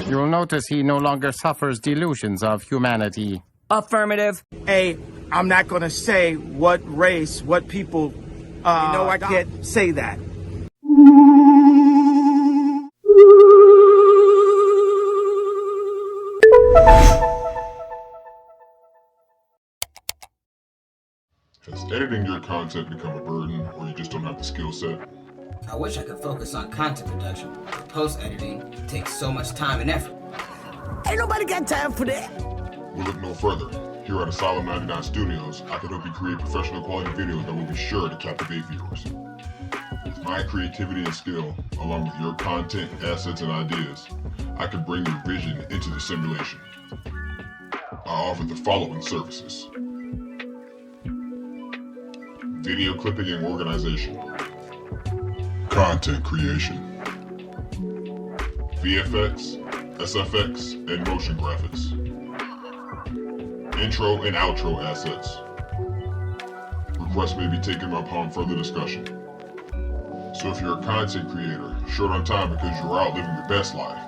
You'll notice he no longer suffers delusions of humanity. Affirmative. Hey, I'm not gonna say what race, what people, I can't say that. Has editing your content become a burden, or you just don't have the skill set? I wish I could focus on content production, but post-editing takes so much time and effort. Ain't nobody got time for that. We'll look no further. Here at Asylum 99 Studios, I can help you create professional quality videos that will be sure to captivate viewers. With my creativity and skill, along with your content, assets, and ideas, I can bring your vision into the simulation. I offer the following services: video clipping and organization, content creation, VFX, SFX, and motion graphics, intro and outro assets. Requests may be taken upon further discussion. So if you're a content creator, short on time because you're out living your best life,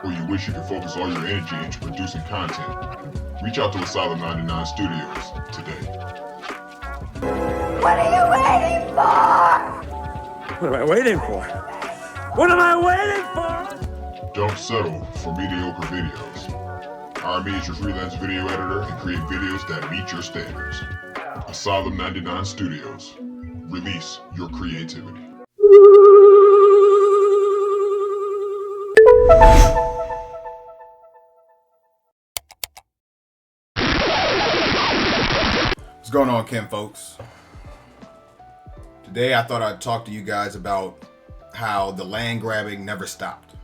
or you wish you could focus all your energy into producing content, reach out to Asylum 99 Studios today. What are you waiting for? What am I waiting for? What am I waiting for? Don't settle for mediocre videos. Hire me as your freelance video editor and create videos that meet your standards. Asylum 99 Studios. Release your creativity. What's going on, Kim folks? Today I thought I'd talk to you guys about how the land grabbing never stopped.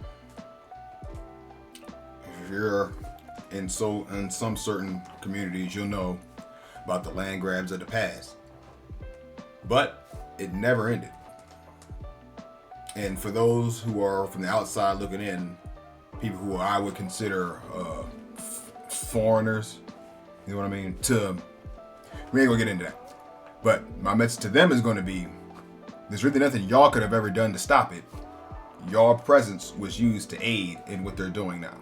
If you're in some certain communities, you'll know about the land grabs of the past. But it never ended. And for those who are from the outside looking in, people who I would consider foreigners, you know what I mean? We ain't gonna get into that. But my message to them is gonna be, there's really nothing y'all could have ever done to stop it. Your presence was used to aid in what they're doing now.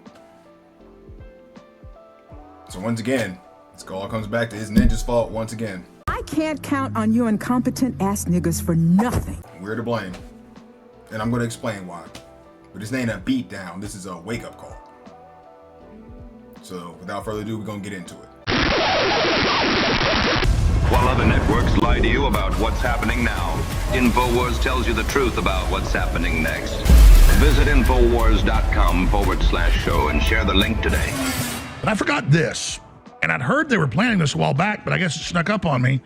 So once again, this all comes back to his ninja's fault once again. I can't count on you incompetent ass niggas for nothing. We're to blame. And I'm gonna explain why. But this ain't a beat down, this is a wake up call. So without further ado, we're gonna get into it. While other networks lie to you about what's happening now, InfoWars tells you the truth about what's happening next. Visit Infowars.com/show and share the link today. But I forgot this, and I'd heard they were planning this a while back, but I guess it snuck up on me.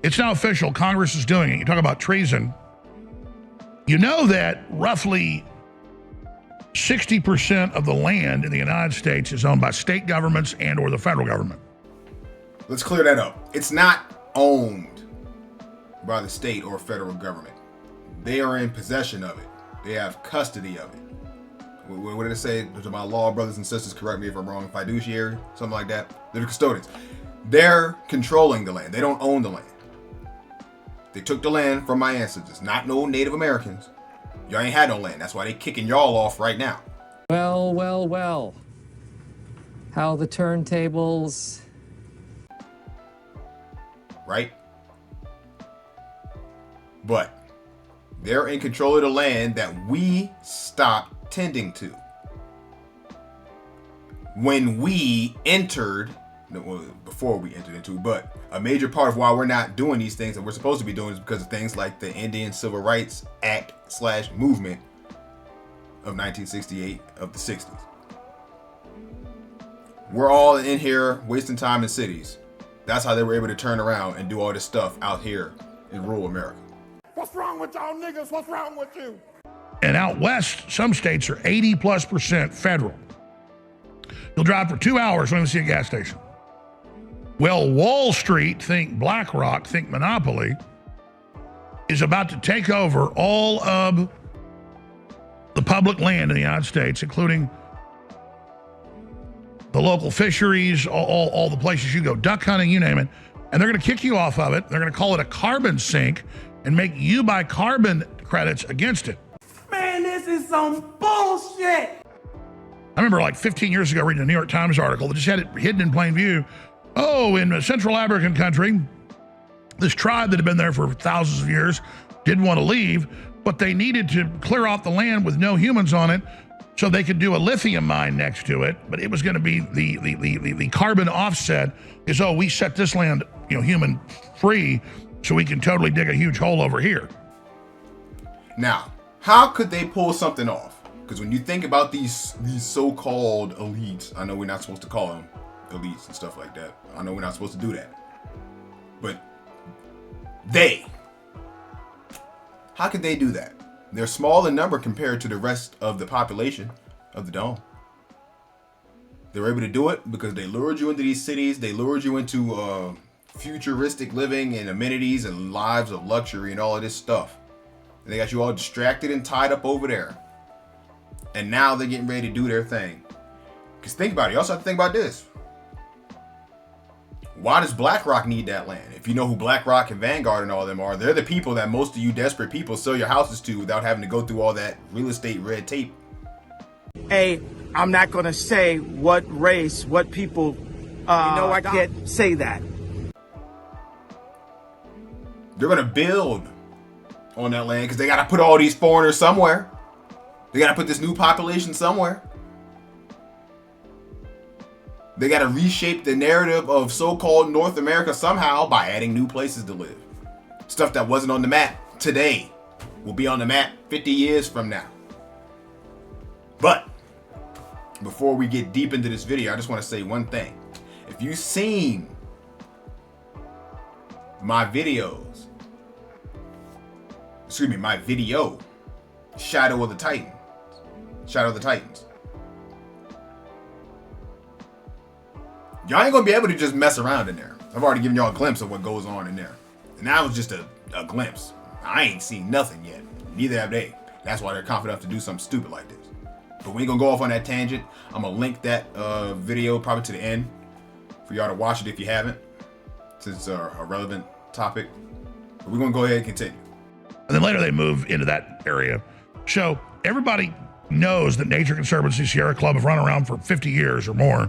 It's now official. Congress is doing it. You talk about treason. You know that roughly 60% of the land in the United States is owned by state governments and or the federal government. Let's clear that up. It's not owned by the state or federal government. They are in possession of it. They have custody of it. What did it say to my law brothers and sisters? Correct me if I'm wrong. Fiduciary, something like that. They're the custodians. They're controlling the land. They don't own the land. They took the land from my ancestors, not no Native Americans. Y'all ain't had no land. That's why they kicking y'all off right now. Well, well, well. How the turntables... Right? But they're in control of the land that we stopped tending to. When we entered, before we entered into, but a major part of why we're not doing these things that we're supposed to be doing is because of things like the Indian Civil Rights Act / movement of 1968 of the 60s. We're all in here wasting time in cities. That's how they were able to turn around and do all this stuff out here in rural America. What's wrong with y'all niggas? What's wrong with you? And out west, some states are 80+% federal. You'll drive for 2 hours, don't even see a gas station. Well, Wall Street, think BlackRock, think Monopoly, is about to take over all of the public land in the United States, including the local fisheries, all the places you go, duck hunting, you name it. And they're going to kick you off of it. They're going to call it a carbon sink and make you buy carbon credits against it. Man, this is some bullshit. I remember like 15 years ago reading a New York Times article that just had it hidden in plain view. Oh, in a Central African country, this tribe that had been there for thousands of years didn't want to leave, but they needed to clear off the land with no humans on it so they could do a lithium mine next to it. But it was going to be the carbon offset is, oh, we set this land, human free so we can totally dig a huge hole over here. Now, how could they pull something off? Because when you think about these so-called elites, I know we're not supposed to call them elites and stuff like that. I know we're not supposed to do that. But how could they do that? They're small in number compared to the rest of the population of the dome. They're able to do it because they lured you into these cities. They lured you into futuristic living and amenities and lives of luxury and all of this stuff. And they got you all distracted and tied up over there. And now they're getting ready to do their thing. Because think about it. You also have to think about this. Why does BlackRock need that land? If you know who BlackRock and Vanguard and all of them are, they're the people that most of you desperate people sell your houses to without having to go through all that real estate red tape. I'm not going to say what race, what people, I can't say that. They're going to build on that land because they got to put all these foreigners somewhere. They got to put this new population somewhere. They got to reshape the narrative of so-called North America somehow by adding new places to live. Stuff that wasn't on the map today will be on the map 50 years from now. But before we get deep into this video, I just want to say one thing. If you've seen my video, Shadow of the Titans. Y'all ain't gonna be able to just mess around in there. I've already given y'all a glimpse of what goes on in there. And that was just a glimpse. I ain't seen nothing yet. Neither have they. That's why they're confident enough to do something stupid like this. But we ain't gonna go off on that tangent. I'm gonna link that video probably to the end for y'all to watch it if you haven't, since it's a relevant topic. But we're gonna go ahead and continue. And then later they move into that area. So everybody knows that Nature Conservancy Sierra Club have run around for 50 years or more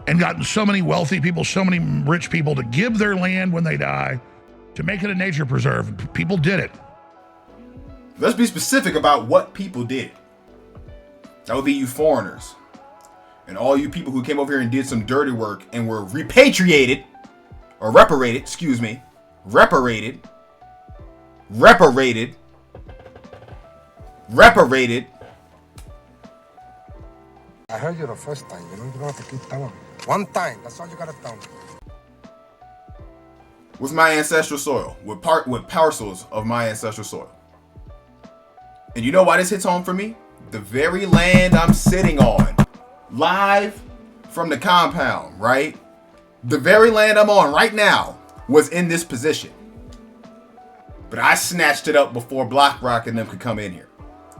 and gotten so many wealthy people, so many rich people to give their land when they die to make it a nature preserve. People did it. Let's be specific about what people did. That would be you foreigners and all you people who came over here and did some dirty work and were reparated. I heard you the first time, you don't have to keep telling me. One time, that's all you gotta tell me. With my ancestral soil, with parcels of my ancestral soil. And you know why this hits home for me? The very land I'm sitting on, live from the compound, right? The very land I'm on right now was in this position. But I snatched it up before BlackRock and them could come in here.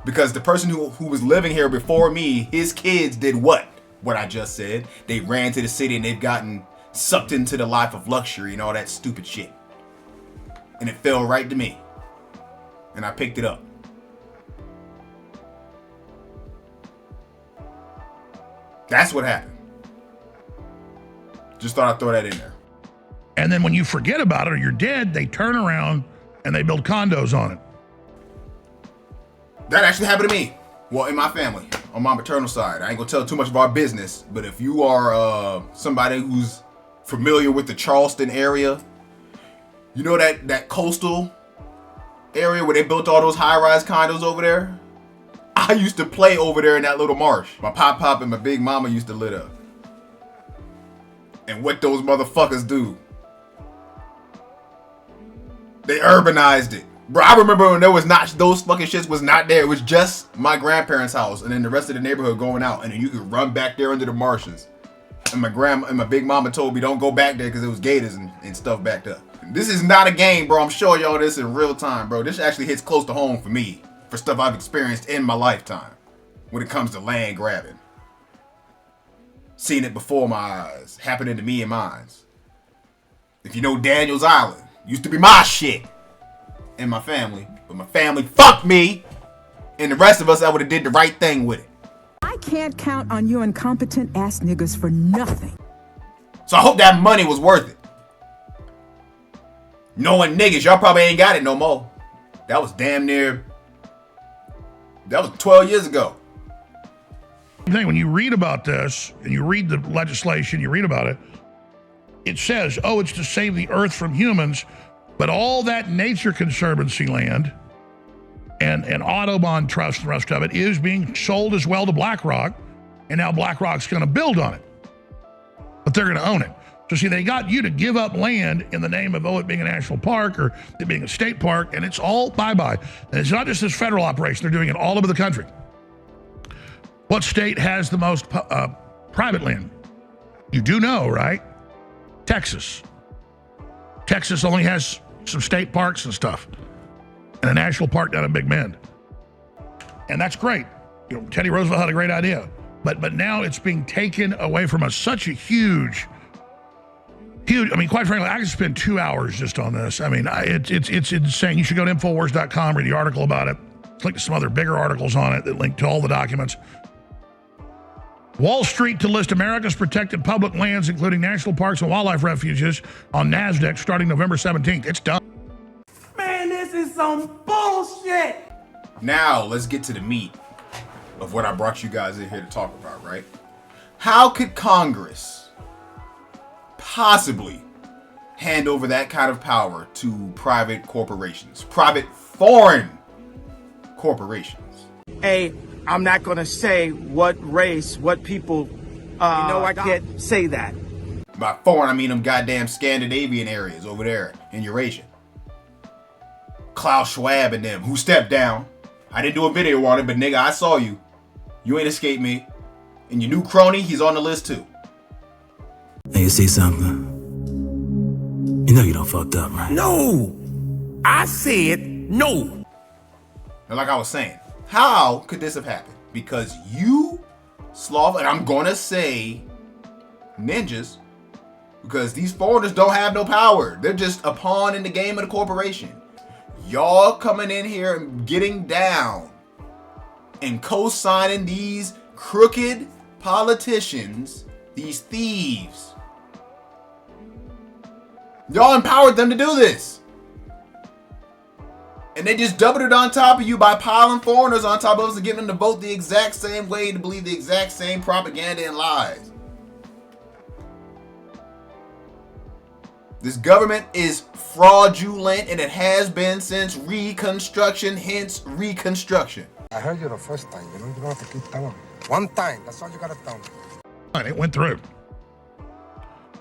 Because the person who was living here before me, his kids did what? What I just said. They ran to the city and they've gotten sucked into the life of luxury and all that stupid shit. And it fell right to me. And I picked it up. That's what happened. Just thought I'd throw that in there. And then when you forget about it or you're dead, they turn around and they build condos on it. That actually happened to me. Well, in my family, on my maternal side. I ain't gonna tell too much of our business, but if you are somebody who's familiar with the Charleston area, you know that coastal area where they built all those high-rise condos over there? I used to play over there in that little marsh. My pop and my big mama used to live up. And what those motherfuckers do? They urbanized it. Bro, I remember when there was not, those fucking shits was not there. It was just my grandparents' house and then the rest of the neighborhood going out. And then you could run back there under the marshes. And my big mama told me don't go back there because it was gators and stuff backed up. This is not a game, bro. I'm showing y'all this in real time, bro. This actually hits close to home for me. For stuff I've experienced in my lifetime. When it comes to land grabbing. Seen it before my eyes. Happening to me and mine. If you know Daniels Island. Used to be my shit. And my family. But my family fucked me. And the rest of us, I would have did the right thing with it. I can't count on you incompetent ass niggas for nothing. So I hope that money was worth it. Knowing niggas, y'all probably ain't got it no more. That was damn near, that was 12 years ago. When you read about this, and you read the legislation, you read about it, it says, oh, it's to save the earth from humans, but all that Nature Conservancy land and Audubon Trust and the rest of it is being sold as well to BlackRock, and now BlackRock's going to build on it. But they're going to own it. So see, they got you to give up land in the name of, it being a national park or it being a state park, and it's all bye-bye. And it's not just this federal operation. They're doing it all over the country. What state has the most private land? You do know, right? Texas. Texas only has some state parks and stuff, and a national park down in Big Bend. And that's great. You know, Teddy Roosevelt had a great idea. But now it's being taken away from us. Such a huge, I mean, quite frankly, I could spend 2 hours just on this. I mean, it's insane. You should go to Infowars.com, read the article about it. Link to some other bigger articles on it that link to all the documents. Wall Street to list America's protected public lands, including national parks and wildlife refuges, on NASDAQ starting November 17th. It's done. Man, this is some bullshit. Now, let's get to the meat of what I brought you guys in here to talk about, right? How could Congress possibly hand over that kind of power to private corporations, private foreign corporations? I'm not going to say what race, what people, I can't say that. By foreign, I mean them goddamn Scandinavian areas over there in Eurasia. Klaus Schwab and them, who stepped down. I didn't do a video on it, but nigga, I saw you. You ain't escaped me. And your new crony, he's on the list too. Hey, you see something? You know you done fucked up, right? No! I said no! And like I was saying, how could this have happened? Because you, Slaughter, and I'm gonna say ninjas, because these foreigners don't have no power. They're just a pawn in the game of the corporation. Y'all coming in here and getting down and co-signing these crooked politicians, these thieves. Y'all empowered them to do this. And they just doubled it on top of you by piling foreigners on top of us and getting them to vote the exact same way, to believe the exact same propaganda and lies. This government is fraudulent, and it has been since Reconstruction, hence Reconstruction. I heard you the first time, you don't have to keep telling me. One time, that's all you gotta tell me. And it went through.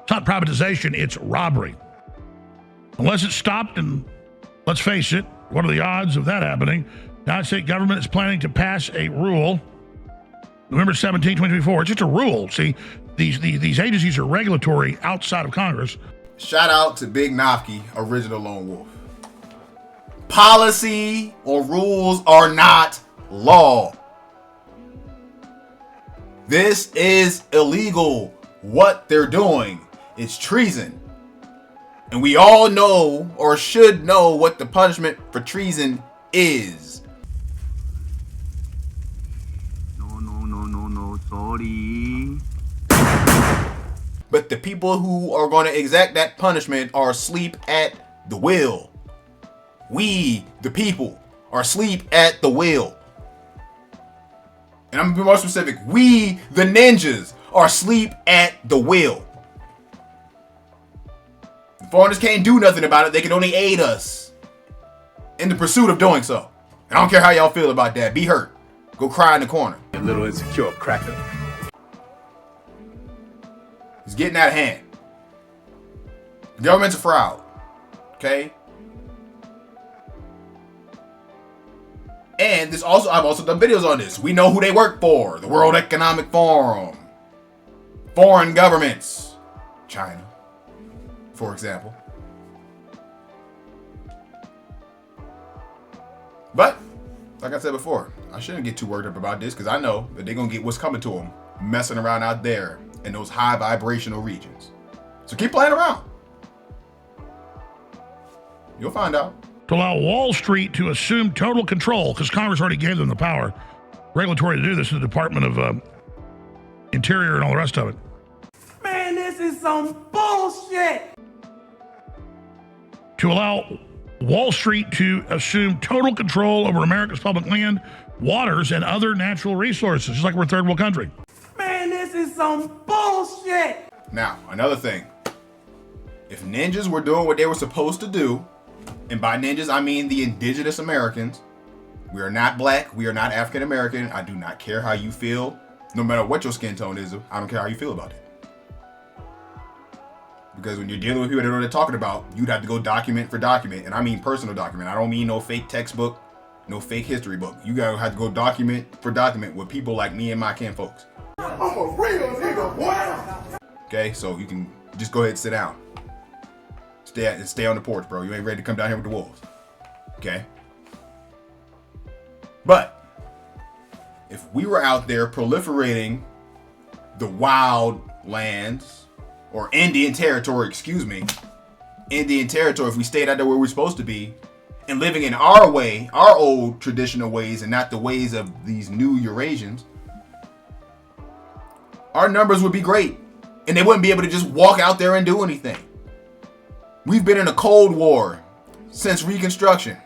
It's not privatization, it's robbery. Unless it's stopped, and let's face it, what are the odds of that happening? The United States government is planning to pass a rule, November 17, 2024. It's just a rule. See, these agencies are regulatory outside of Congress. Shout out to Big Nafki, original Lone Wolf. Policy or rules are not law. This is illegal. What they're doing is treason. And we all know, or should know, what the punishment for treason is. No, sorry. But the people who are going to exact that punishment are asleep at the wheel. We, the people, are asleep at the wheel. And I'm going to be more specific. We, the ninjas, are asleep at the wheel. The foreigners can't do nothing about it. They can only aid us in the pursuit of doing so. And I don't care how y'all feel about that. Be hurt. Go cry in the corner. A little insecure cracker. It's getting out of hand. The government's a fraud. Okay? And this also, I've also done videos on this. We know who they work for. The World Economic Forum. Foreign governments. China, for example. But, like I said before, I shouldn't get too worked up about this because I know that they're going to get what's coming to them messing around out there in those high vibrational regions. So keep playing around. You'll find out. To allow Wall Street to assume total control, because Congress already gave them the power, regulatory to do this in the Department of Interior and all the rest of it. Man, this is some bullshit. To allow Wall Street to assume total control over America's public land, waters, and other natural resources, just like we're a third world country. Man, this is some bullshit. Now, another thing. If ninjas were doing what they were supposed to do, and by ninjas I mean the indigenous Americans, we are not black, we are not African American. I do not care how you feel, no matter what your skin tone is. I don't care how you feel about it. Because when you're dealing with people that know what they're talking about, you'd have to go document for document, and I mean personal document. I don't mean no fake textbook, no fake history book. You gotta have to go document for document with people like me and my kin folks. I'm a real nigga, boy. Okay, so you can just go ahead and sit down. Stay on the porch, bro. You ain't ready to come down here with the wolves. Okay? But if we were out there proliferating the wild lands, or Indian territory, excuse me, Indian territory, if we stayed out there where we're supposed to be, and living in our way, our old traditional ways, and not the ways of these new Eurasians, our numbers would be great. And they wouldn't be able to just walk out there and do anything. We've been in a Cold War since Reconstruction.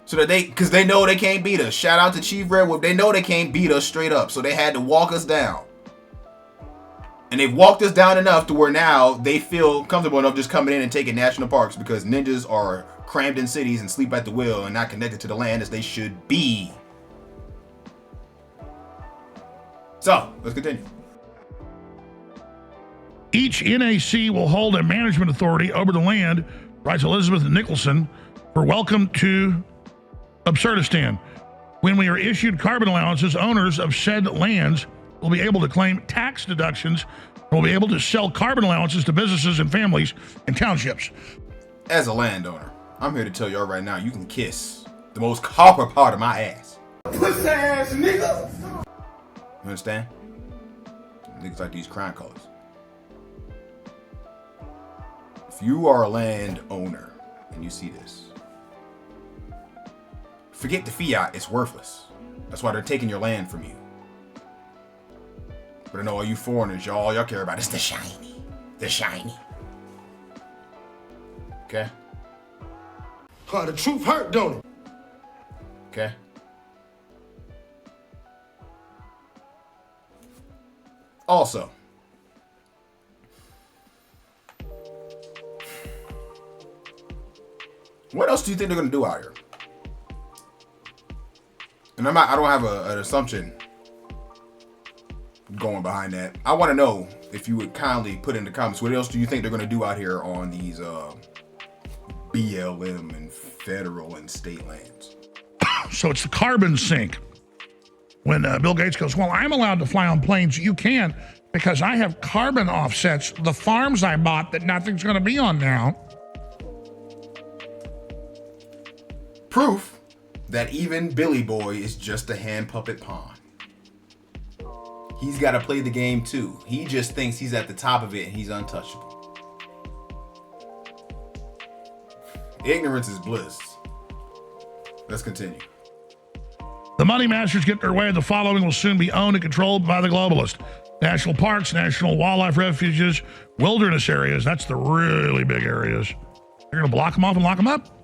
So that because they know they can't beat us. Shout out to Chief RedWolf. They know they can't beat us straight up. So they had to walk us down. And they've walked us down enough to where now they feel comfortable enough just coming in and taking national parks because ninjas are crammed in cities and sleep at the wheel and not connected to the land as they should be. So, let's continue. Each NAC will hold a management authority over the land, writes Elizabeth Nicholson, for welcome to Absurdistan. When we are issued carbon allowances, owners of said lands will be able to claim tax deductions and will be able to sell carbon allowances to businesses and families in townships. As a landowner, I'm here to tell y'all right now, you can kiss the most copper part of my ass. Pussy ass nigga. You understand? Niggas like these crime colors. If you are a landowner and you see this, forget the fiat, it's worthless. That's why they're taking your land from you. But I know all you foreigners, y'all care about is the shiny. The shiny. Okay? Huh, the truth hurt, don't it? Okay? Also, what else do you think they're gonna do out here? And I don't have an assumption going behind that. I want to know if you would kindly put in the comments, what else do you think they're gonna do out here on these BLM and federal and state lands? So it's the carbon sink. When Bill Gates goes, well, I'm allowed to fly on planes. You can, because I have carbon offsets. The farms I bought that nothing's going to be on now. Proof that even Billy Boy is just a hand puppet pawn. He's got to play the game too. He just thinks he's at the top of it and he's untouchable. Ignorance is bliss. Let's continue. The money masters get their way. The following will soon be owned and controlled by the globalists. National parks, national wildlife refuges, wilderness areas. That's the really big areas. They're going to block them off and lock them up.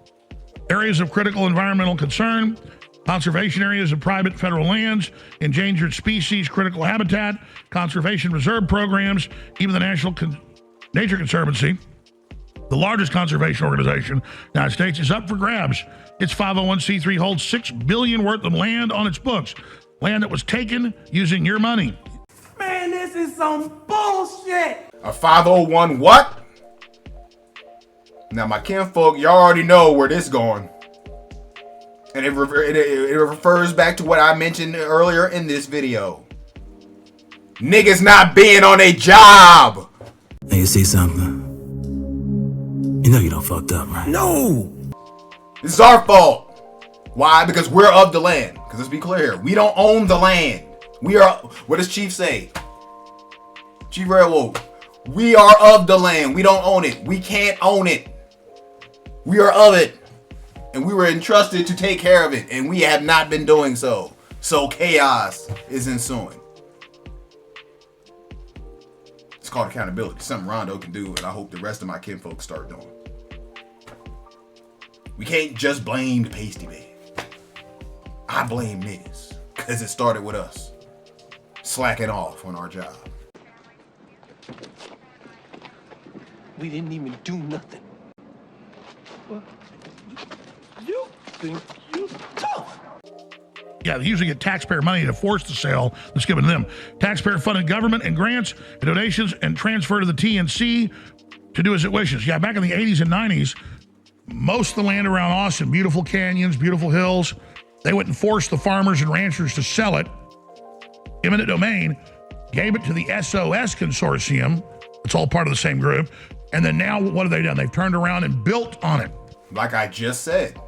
Areas of critical environmental concern, conservation areas of private federal lands, endangered species, critical habitat, conservation reserve programs, even the National Nature Conservancy, the largest conservation organization in the United States, is up for grabs. Its 501c3 holds $6 billion worth of land on its books. Land that was taken using your money. Man, this is some bullshit. A 501 what? Now, my kinfolk, y'all already know where this is going. And it refers back to what I mentioned earlier in this video. Niggas not being on a job. Hey, you see something? You know you done fucked up, right? No. This is our fault. Why? Because we're of the land. Because let's be clear here. We don't own the land. We are, what does Chief say? Chief RedWolf. We are of the land. We don't own it. We can't own it. We are of it. and we were entrusted to take care of it, and we have not been doing so. So chaos is ensuing. It's called accountability. Something Rondo can do, and I hope the rest of my kinfolk start doing. We can't just blame the pasty bag. I blame niggas, because it started with us slacking off on our job. We didn't even do nothing. Well, you think you don't? Yeah, they usually get taxpayer money to force the sale that's given to them. Taxpayer-funded government and grants and donations and transfer to the TNC to do as it wishes. Yeah, back in the 80s and 90s, most of the land around Austin, beautiful canyons, beautiful hills, they wouldn't force the farmers and ranchers to sell it. Eminent domain, gave it to the SOS Consortium. It's all part of the same group. And then now what have they done? They've turned around and built on it. Like I just said,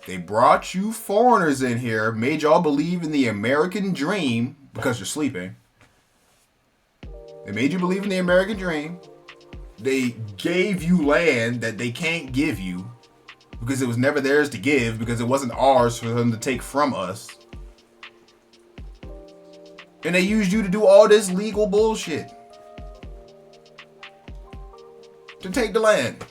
they brought you foreigners in here, made y'all believe in the American dream because you're sleeping. They made you believe in the American dream. They gave you land that they can't give you because it was never theirs to give, because it wasn't ours for them to take from us. And they used you to do all this legal bullshit. To take the land.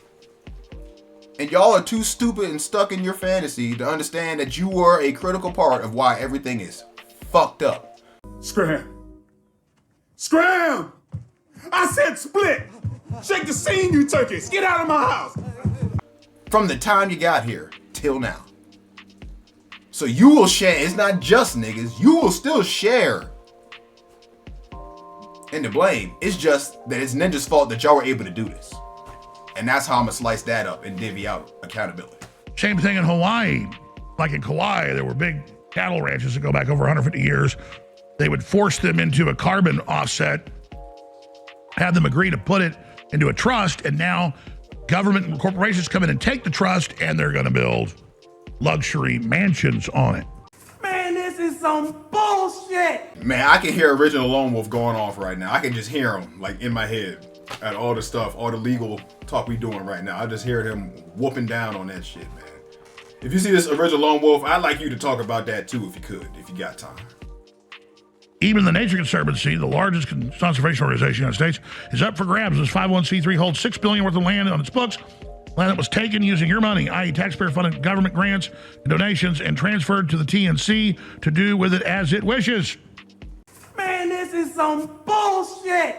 And y'all are too stupid and stuck in your fantasy to understand that you were a critical part of why everything is fucked up. Scram! Scram! I said split! Shake the scene, you turkeys! Get out of my house! From the time you got here till now. So you will share. It's not just niggas. You will still share in the blame. It's just that it's Ninja's fault that y'all were able to do this. And that's how I'm gonna slice that up and divvy out accountability. Same thing in Hawaii. Like in Kauai, there were big cattle ranches that go back over 150 years. They would force them into a carbon offset, have them agree to put it into a trust, and now government and corporations come in and take the trust, and they're gonna build luxury mansions on it. Man, this is some bullshit! Man, I can hear Original Lone Wolf going off right now. I can just hear him like in my head at all the stuff, all the legal talk we doing right now. I just heard him whooping down on that shit, man. If you see this Original Lone Wolf, I'd like you to talk about that too if you could, if you got time. Even the Nature Conservancy, the largest conservation organization in the United States, is up for grabs. This 501c3 holds $6 billion worth of land on its books. Land that was taken using your money, i.e. taxpayer-funded government grants and donations, and transferred to the TNC to do with it as it wishes. Man, this is some bullshit!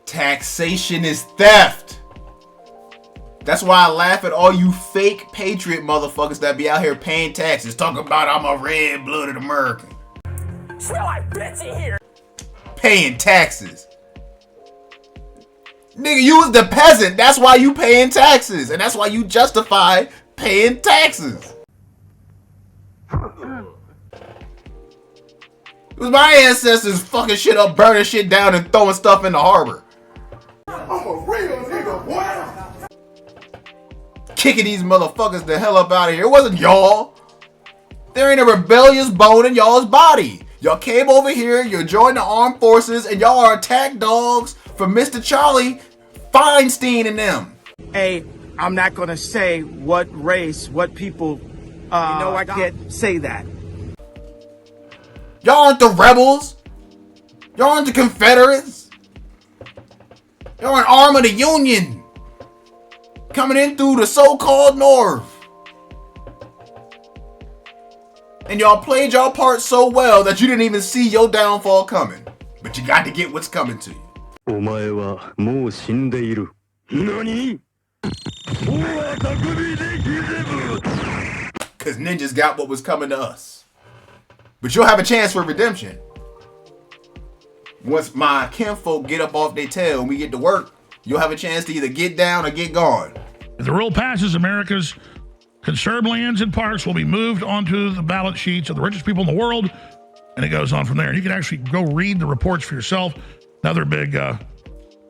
Taxation is theft. That's why I laugh at all you fake patriot motherfuckers that be out here paying taxes, talking about I'm a red-blooded American. Smell like bitch in here! Paying taxes. Nigga, you was the peasant. That's why you paying taxes. And that's why you justify paying taxes. It was my ancestors fucking shit up, burning shit down, and throwing stuff in the harbor. I'm a real nigga, boy! Kicking these motherfuckers the hell up out of here. It wasn't y'all. There ain't a rebellious bone in y'all's body. Y'all came over here, you joined the armed forces, and y'all are attack dogs for Mr. Charlie Feinstein and them. Hey, I'm not gonna say what race, what people, I can't say that. Y'all aren't the rebels. Y'all aren't the Confederates. Y'all an arm of the Union. Coming in through the so-called North. And y'all played y'all part so well that you didn't even see your downfall coming. But you got to get what's coming to you. お前はもう死んでいる。何? Cause ninjas got what was coming to us. But you'll have a chance for redemption. Once my kinfolk get up off their tail and we get to work, you'll have a chance to either get down or get gone. If the rule passes, America's conserved lands and parks will be moved onto the ballot sheets of the richest people in the world, and it goes on from there. You can actually go read the reports for yourself. Another big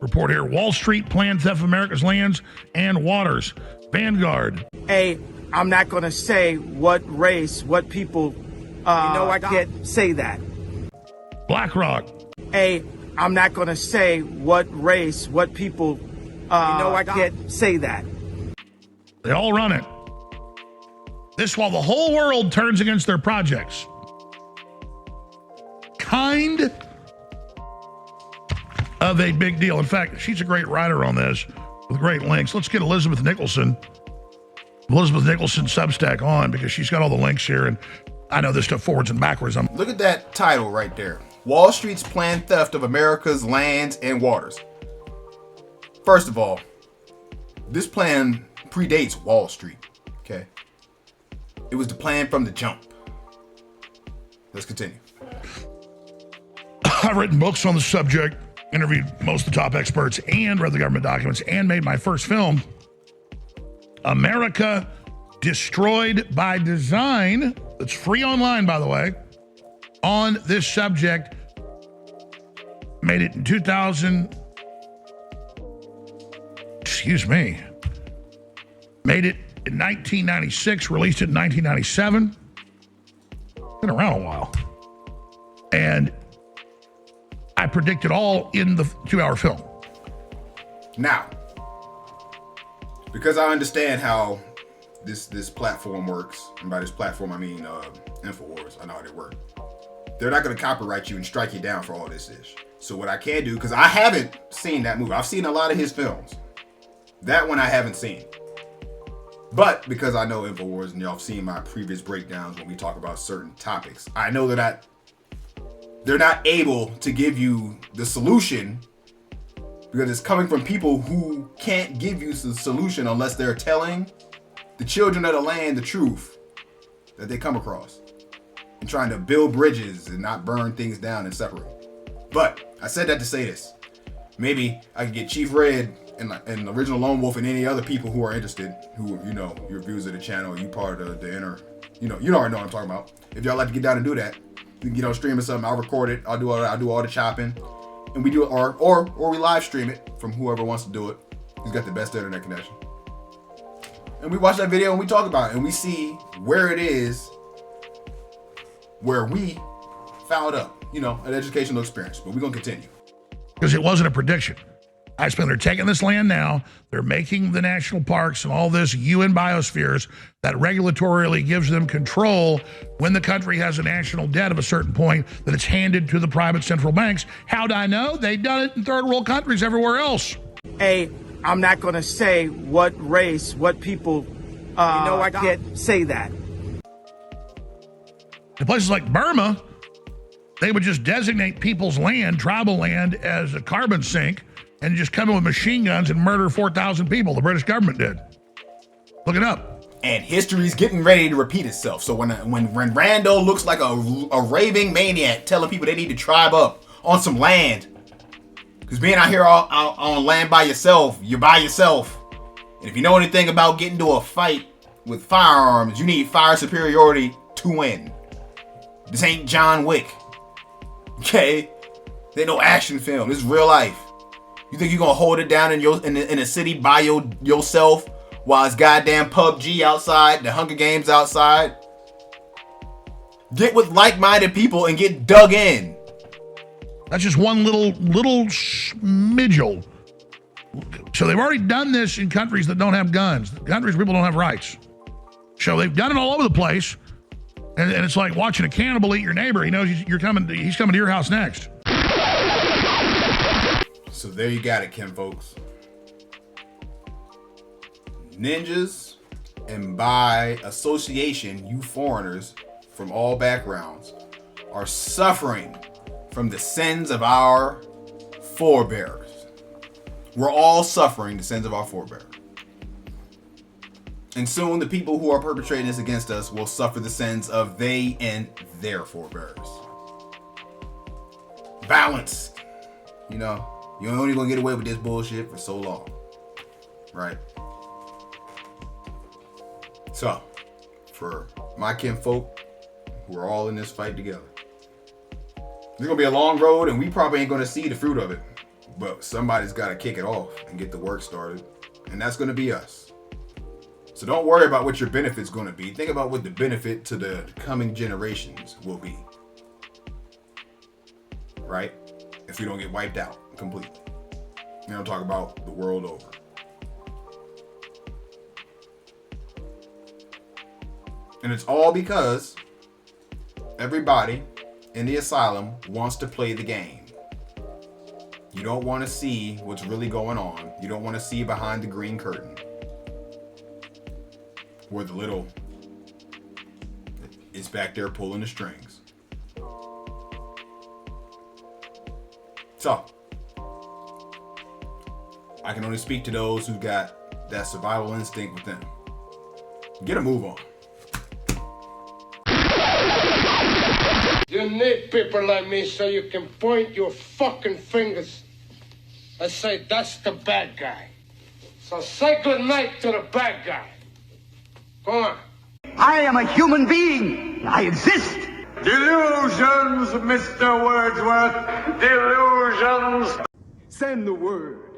report here. Wall Street planned theft of America's lands and waters. Vanguard. Hey, I'm not gonna say what race, what people, I can't say that. BlackRock. Hey, I'm not gonna say what race, what people, I can't say that. They all run it. This while the whole world turns against their projects. Kind of a big deal. In fact, she's a great writer on this with great links. Let's get Elizabeth Nicholson Substack on, because she's got all the links here, and I know this stuff forwards and backwards. Look at that title right there. Wall Street's planned theft of America's lands and waters. First of all, this plan predates Wall Street, okay? It was the plan from the jump. Let's continue. I've written books on the subject, interviewed most of the top experts, and read the government documents, and made my first film, America Destroyed by Design. It's free online, by the way, on this subject. Made it in 2000. Excuse me. Made it in 1996, released it in 1997. Been around a while. And I predict it all in the 2-hour film. Now, because I understand how this platform works, and by this platform I mean InfoWars, I know how they work. They're not going to copyright you and strike you down for all this ish. So what I can do, because I haven't seen that movie. I've seen a lot of his films. That one I haven't seen. But because I know InfoWars and y'all have seen my previous breakdowns when we talk about certain topics, I know that they're not able to give you the solution, because it's coming from people who can't give you the solution unless they're telling the children of the land the truth that they come across, and trying to build bridges and not burn things down and separate. But I said that to say this. Maybe I can get Chief Red and Original Lone Wolf and any other people who are interested, who, you know, your views of the channel, you part of the inner, you already know what I'm talking about. If y'all like to get down and do that, you can get on stream or something. I'll record it. I'll do all the chopping, and we do it, or we live stream it from whoever wants to do it. He's got the best internet connection. And we watch that video and we talk about it, and we see where it is, where we fouled up, you know, an educational experience. But we're going to continue. Because it wasn't a prediction. I spent, they're taking this land now, they're making the national parks and all this UN biospheres that regulatorily gives them control when the country has a national debt of a certain point that it's handed to the private central banks. How'd I know? They've done it in third world countries everywhere else. Hey, I'm not going to say what race, what people, I can't say that. In places like Burma, they would just designate people's land, tribal land, as a carbon sink and just come in with machine guns and murder 4,000 people. The British government did. Look it up. And history's getting ready to repeat itself. So when Rando looks like a raving maniac telling people they need to tribe up on some land, because being out here on land by yourself, you're by yourself. And if you know anything about getting into a fight with firearms, you need fire superiority to win. This ain't John Wick. Okay? This ain't no action film. This is real life. You think you're gonna hold it down in a city by yourself while it's goddamn PUBG outside, the Hunger Games outside? Get with like-minded people and get dug in. That's just one little smidgel. So they've already done this in countries that don't have guns, countries where people don't have rights. So they've done it all over the place. And it's like watching a cannibal eat your neighbor. He knows he's coming to your house next. So there you got it, Kim folks. Ninjas, and by association, you foreigners from all backgrounds are suffering from the sins of our forebears. We're all suffering the sins of our forebears. And soon the people who are perpetrating this against us will suffer the sins of they and their forebears. Balance. You know, you're only gonna get away with this bullshit for so long. Right? So, for my kinfolk who are all in this fight together, it's gonna be a long road and we probably ain't gonna see the fruit of it. But somebody's gotta kick it off and get the work started. And that's gonna be us. So don't worry about what your benefit's gonna be. Think about what the benefit to the coming generations will be. Right? If we don't get wiped out completely. You know, talk about the world over. And it's all because everybody in the asylum wants to play the game. You don't want to see what's really going on. You don't want to see behind the green curtain where the little is back there pulling the strings. So, I can only speak to those who got that survival instinct with them. Get a move on. You need people like me so you can point your fucking fingers and say, that's the bad guy. So say good night to the bad guy. Go on. I am a human being. I exist. Delusions, Mr. Wordsworth. Delusions. Send the word.